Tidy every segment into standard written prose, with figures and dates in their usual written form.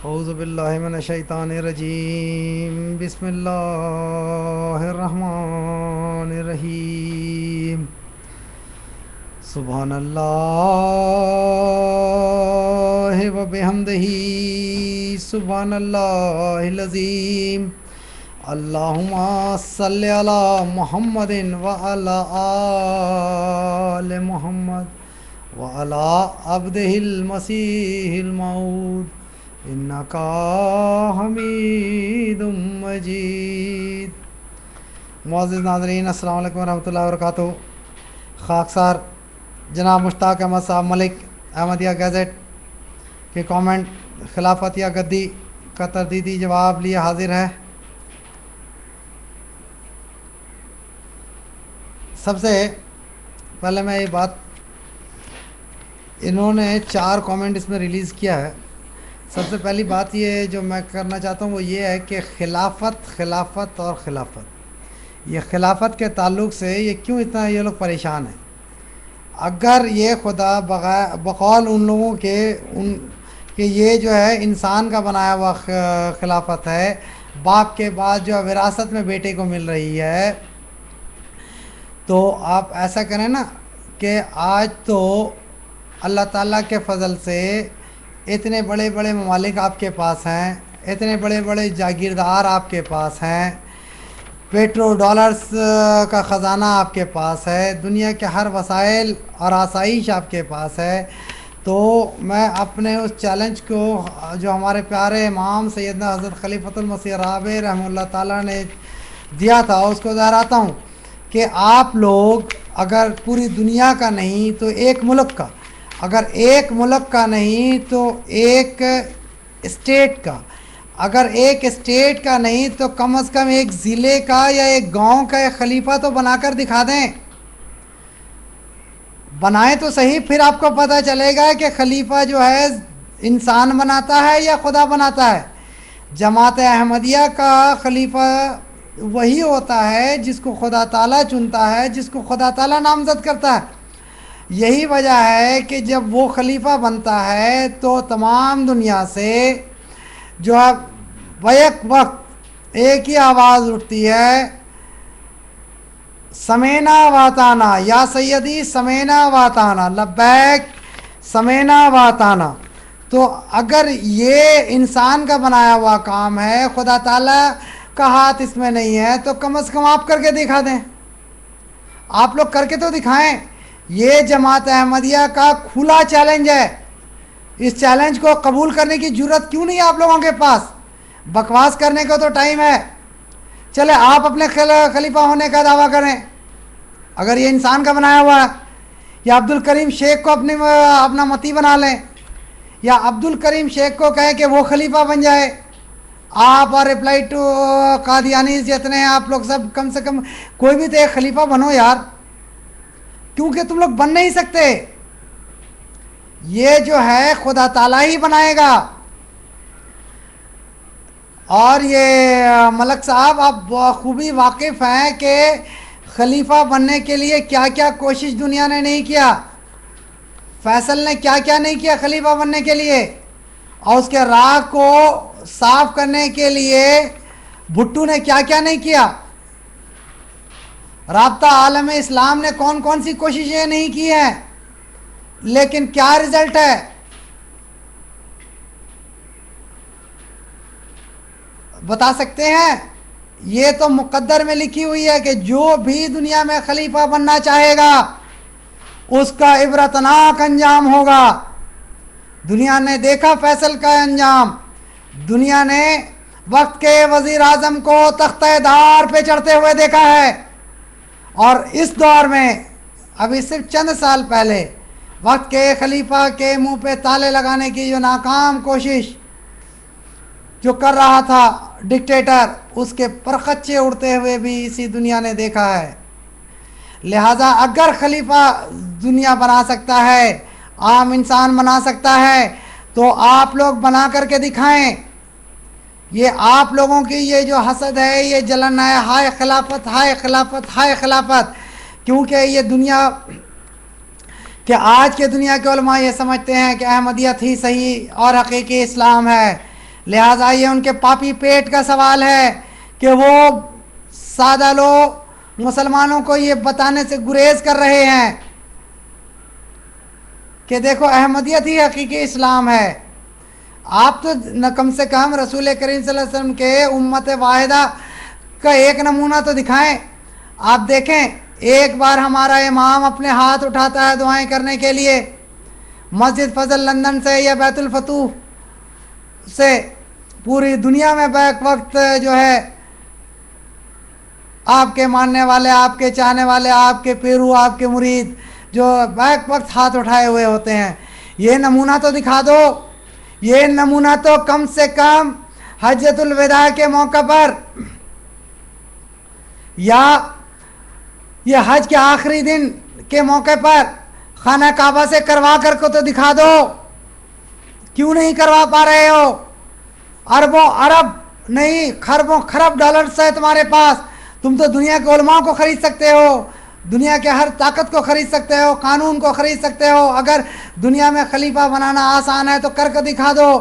اعوذ باللہ من الشیطان الرجیم بسم اللہ الرحمن الرحیم سبحان اللہ و بحمدہ سبحان اللہ العظیم اللہم صلی علی محمد وعلی آل محمد وعلی عبدہ المسیح الموعود انکا حمید مجید۔ معزز ناظرین، السلام علیکم ورحمۃ اللہ وبرکاتہ۔ خاکسار جناب مشتاق احمد صاحب ملک احمدیہ گیزٹ کے کامنٹ خلافت یا گدی کا تردیدی جواب لیے حاضر ہے۔ سب سے پہلے میں یہ بات، انہوں نے 4 کامنٹ اس میں ریلیز کیا ہے۔ سب سے پہلی بات یہ جو میں کرنا چاہتا ہوں وہ یہ ہے کہ خلافت اور خلافت، یہ خلافت کے تعلق سے یہ کیوں اتنا یہ لوگ پریشان ہیں؟ اگر یہ خدا بقول ان لوگوں کے کہ یہ جو ہے انسان کا بنایا ہوا خلافت ہے، باپ کے بعد جو وراثت میں بیٹے کو مل رہی ہے، تو آپ ایسا کریں نا کہ آج تو اللہ تعالیٰ کے فضل سے اتنے بڑے بڑے ممالک آپ کے پاس ہیں، اتنے بڑے بڑے جاگیردار آپ کے پاس ہیں، پیٹرو ڈالرز کا خزانہ آپ کے پاس ہے، دنیا کے ہر وسائل اور آسائش آپ کے پاس ہے۔ تو میں اپنے اس چیلنج کو جو ہمارے پیارے امام سیدنا حضرت خلیفۃ المسیح رابع رحمہ اللہ تعالیٰ نے دیا تھا، اس کو دہراتا ہوں کہ آپ لوگ اگر پوری دنیا کا نہیں تو ایک ملک کا، اگر ایک ملک کا نہیں تو ایک اسٹیٹ کا، اگر ایک اسٹیٹ کا نہیں تو کم از کم ایک ضلع کا یا ایک گاؤں کا ایک خلیفہ تو بنا کر دکھا دیں۔ بنائیں تو صحیح، پھر آپ کو پتہ چلے گا کہ خلیفہ جو ہے انسان بناتا ہے یا خدا بناتا ہے۔ جماعت احمدیہ کا خلیفہ وہی ہوتا ہے جس کو خدا تعالیٰ چنتا ہے، جس کو خدا تعالیٰ نامزد کرتا ہے۔ یہی وجہ ہے کہ جب وہ خلیفہ بنتا ہے تو تمام دنیا سے جو ہے بیک وقت ایک ہی آواز اٹھتی ہے، سمینا واتانا یا سیدی، سمینا واتانا، لبیک سمینا واتانا۔ تو اگر یہ انسان کا بنایا ہوا کام ہے، خدا تعالیٰ کا ہاتھ اس میں نہیں ہے، تو کم از کم آپ کر کے دکھا دیں، آپ لوگ کر کے تو دکھائیں۔ یہ جماعت احمدیہ کا کھلا چیلنج ہے، اس چیلنج کو قبول کرنے کی جرت کیوں نہیں آپ لوگوں کے پاس؟ بکواس کرنے کا تو ٹائم ہے، چلے آپ اپنے خلیفہ ہونے کا دعویٰ کریں اگر یہ انسان کا بنایا ہوا ہے، یا عبد الکریم شیخ کو اپنا متی بنا لیں، یا عبد الکریم شیخ کو کہیں کہ وہ خلیفہ بن جائے۔ آپ اور ریپلائی ٹو قادیانیز جتنے ہیں آپ لوگ سب کم سے کم کوئی بھی تو ایک خلیفہ بنو یار، کیونکہ تم لوگ بن نہیں سکتے، یہ جو ہے خدا تعالیٰ ہی بنائے گا۔ اور یہ ملک صاحب آپ بخوبی واقف ہیں کہ خلیفہ بننے کے لیے کیا کیا کوشش دنیا نے نہیں کیا، فیصل نے کیا کیا نہیں کیا خلیفہ بننے کے لیے، اور اس کے راہ کو صاف کرنے کے لیے بھٹو نے کیا کیا نہیں کیا، رابطہ عالم اسلام نے کون کون سی کوششیں نہیں کی ہیں، لیکن کیا رزلٹ ہے؟ بتا سکتے ہیں؟ یہ تو مقدر میں لکھی ہوئی ہے کہ جو بھی دنیا میں خلیفہ بننا چاہے گا اس کا عبرتناک انجام ہوگا۔ دنیا نے دیکھا فیصل کا انجام، دنیا نے وقت کے وزیر اعظم کو تختہ دار پہ چڑھتے ہوئے دیکھا ہے، اور اس دور میں ابھی صرف چند سال پہلے وقت کے خلیفہ کے منہ پہ تالے لگانے کی جو ناکام کوشش جو کر رہا تھا ڈکٹیٹر، اس کے پرخچے اڑتے ہوئے بھی اسی دنیا نے دیکھا ہے۔ لہٰذا اگر خلیفہ دنیا بنا سکتا ہے، عام انسان بنا سکتا ہے، تو آپ لوگ بنا کر کے دکھائیں۔ یہ آپ لوگوں کی یہ جو حسد ہے، یہ جلن ہے، ہائے خلافت، ہائے خلافت، ہائے خلافت، کیونکہ یہ دنیا کہ آج کے دنیا کے علماء یہ سمجھتے ہیں کہ احمدیت ہی صحیح اور حقیقی اسلام ہے، لہٰذا یہ ان کے پاپی پیٹ کا سوال ہے کہ وہ سادہ لوگ مسلمانوں کو یہ بتانے سے گریز کر رہے ہیں کہ دیکھو احمدیت ہی حقیقی اسلام ہے. آپ تو کم سے کم رسول کریم صلی اللہ علیہ وسلم کے امت واحدہ کا ایک نمونہ تو دکھائیں. آپ دیکھیں ایک بار ہمارا امام اپنے ہاتھ اٹھاتا ہے دعائیں کرنے کے لیے مسجد فضل لندن سے یا بیت الفتوح سے پوری دنیا میں بیک وقت جو ہے آپ کے ماننے والے، آپ کے چاہنے والے، آپ کے پیرو، آپ کے مرید جو بیک وقت ہاتھ اٹھائے ہوئے ہوتے ہیں. یہ نمونہ تو دکھا دو. یہ نمونہ تو کم سے کم حجۃ الوداع کے موقع پر یا یہ حج کے آخری دن کے موقع پر خانہ کعبہ سے کروا کر کو تو دکھا دو. کیوں نہیں کروا پا رہے ہو؟ اربوں ارب نہیں خربوں خرب ڈالرز ہے تمہارے پاس. تم تو دنیا کے علماء کو خرید سکتے ہو، دنیا کے ہر طاقت کو خرید سکتے ہو، قانون کو خرید سکتے ہو. اگر دنیا میں خلیفہ بنانا آسان ہے تو کر کے دکھا دو.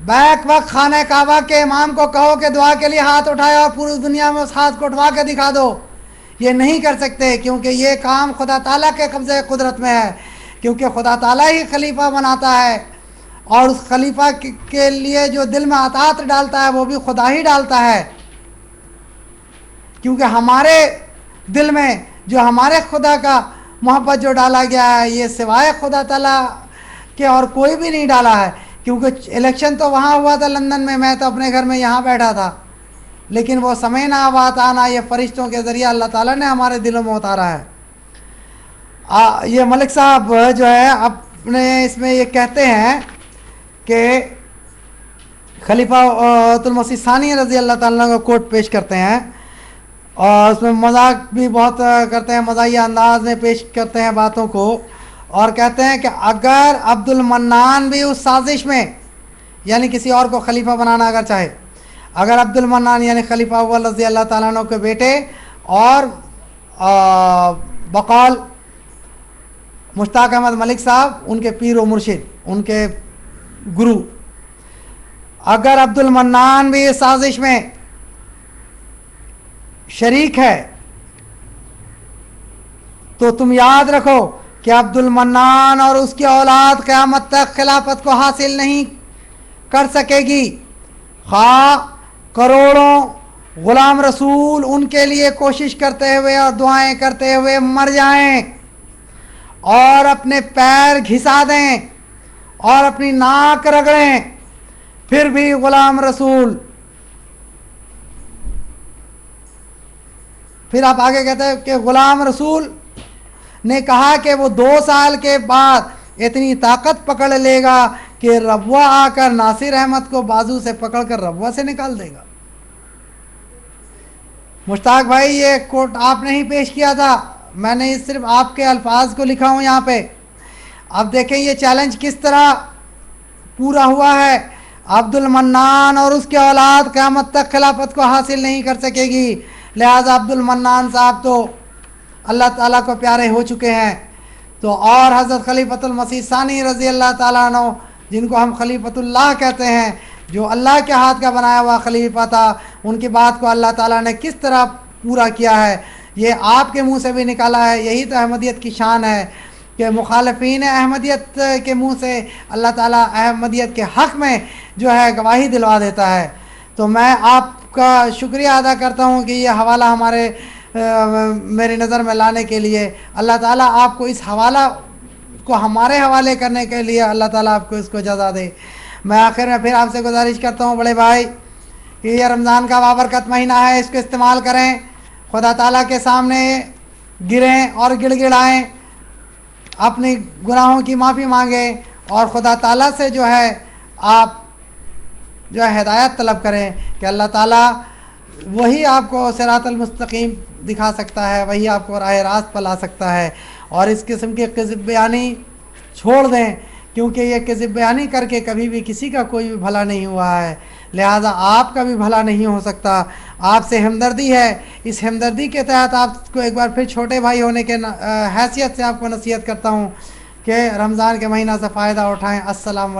بیک وقت خانہ کعبہ کے امام کو کہو کہ دعا کے لیے ہاتھ اٹھائے اور پوری دنیا میں اس ہاتھ کو اٹھوا کے دکھا دو. یہ نہیں کر سکتے کیونکہ یہ کام خدا تعالیٰ کے قبضے قدرت میں ہے، کیونکہ خدا تعالیٰ ہی خلیفہ بناتا ہے اور اس خلیفہ کے لیے جو دل میں اطاعت ڈالتا ہے وہ بھی خدا ہی ڈالتا ہے. کیونکہ ہمارے دل میں جو ہمارے خدا کا محبت جو ڈالا گیا ہے یہ سوائے خدا تعالیٰ کے اور کوئی بھی نہیں ڈالا ہے. کیونکہ الیکشن تو وہاں ہوا تھا لندن میں تو اپنے گھر میں یہاں بیٹھا تھا، لیکن وہ سمینا آباد آنا یہ فرشتوں کے ذریعہ اللہ تعالیٰ نے ہمارے دلوں میں اتارا ہے. یہ ملک صاحب جو ہے اپنے اس میں یہ کہتے ہیں کہ خلیفہ المسیح ثانی رضی اللہ تعالیٰ کو کوٹ پیش کرتے ہیں اور اس میں مذاق بھی بہت کرتے ہیں، مزاحیہ انداز میں پیش کرتے ہیں باتوں کو اور کہتے ہیں کہ اگر عبد المنان بھی اس سازش میں یعنی کسی اور کو خلیفہ بنانا اگر چاہے، اگر عبد المنان یعنی خلیفہ اول رضی اللہ تعالیٰ عنہ کے بیٹے اور بقول مشتاق احمد ملک صاحب ان کے پیر و مرشد، ان کے گرو، اگر عبد المنان بھی اس سازش میں شریک ہے تو تم یاد رکھو کہ عبد المنان اور اس کی اولاد قیامت تک خلافت کو حاصل نہیں کر سکے گی. خواہ کروڑوں غلام رسول ان کے لیے کوشش کرتے ہوئے اور دعائیں کرتے ہوئے مر جائیں اور اپنے پیر گھسا دیں اور اپنی ناک رگڑیں، پھر بھی غلام رسول. پھر آپ آگے کہتے ہیں کہ غلام رسول نے کہا کہ وہ 2 سال کے بعد اتنی طاقت پکڑ لے گا کہ ربوہ آ کر ناصر احمد کو بازو سے پکڑ کر ربوہ سے نکال دے گا. مشتاق بھائی یہ کوٹ آپ نے ہی پیش کیا تھا، میں نے صرف آپ کے الفاظ کو لکھا ہوں یہاں پہ. اب دیکھیں یہ چیلنج کس طرح پورا ہوا ہے. عبد المنان اور اس کے اولاد قیامت تک خلافت کو حاصل نہیں کر سکے گی، لہذا عبد المنان صاحب تو اللہ تعالیٰ کو پیارے ہو چکے ہیں. تو اور حضرت خلیفۃ المسیح ثانی رضی اللہ تعالیٰ عنہ جن کو ہم خلیفۃ اللہ کہتے ہیں، جو اللہ کے ہاتھ کا بنایا ہوا خلیفہ تھا، ان کی بات کو اللہ تعالیٰ نے کس طرح پورا کیا ہے یہ آپ کے منہ سے بھی نکالا ہے. یہی تو احمدیت کی شان ہے کہ مخالفین احمدیت کے منہ سے اللہ تعالیٰ احمدیت کے حق میں جو ہے گواہی دلوا دیتا ہے. تو میں آپ کا شکریہ ادا کرتا ہوں کہ یہ حوالہ میری نظر میں لانے کے لیے. اللہ تعالیٰ آپ کو اس حوالہ کو ہمارے حوالے کرنے کے لیے اللہ تعالیٰ آپ کو اس کو جزا دے. میں آخر میں پھر آپ سے گزارش کرتا ہوں بڑے بھائی کہ یہ رمضان کا بابرکت مہینہ ہے، اس کو استعمال کریں، خدا تعالیٰ کے سامنے گریں اور گڑ گڑائیں، اپنی گناہوں کی معافی مانگیں اور خدا تعالیٰ سے جو ہے آپ جو ہے ہدایت طلب کریں کہ اللہ تعالیٰ وہی آپ کو صراط المستقیم دکھا سکتا ہے، وہی آپ کو راہ راست پر لا سکتا ہے. اور اس قسم کے کذب بیانی چھوڑ دیں کیونکہ یہ کذب بیانی کر کے کبھی بھی کسی کا کوئی بھی بھلا نہیں ہوا ہے، لہٰذا آپ کا بھی بھلا نہیں ہو سکتا. آپ سے ہمدردی ہے، اس ہمدردی کے تحت آپ کو ایک بار پھر چھوٹے بھائی ہونے کے حیثیت سے آپ کو نصیحت کرتا ہوں کہ رمضان کے مہینہ سے فائدہ اٹھائیں. السلام علیکم.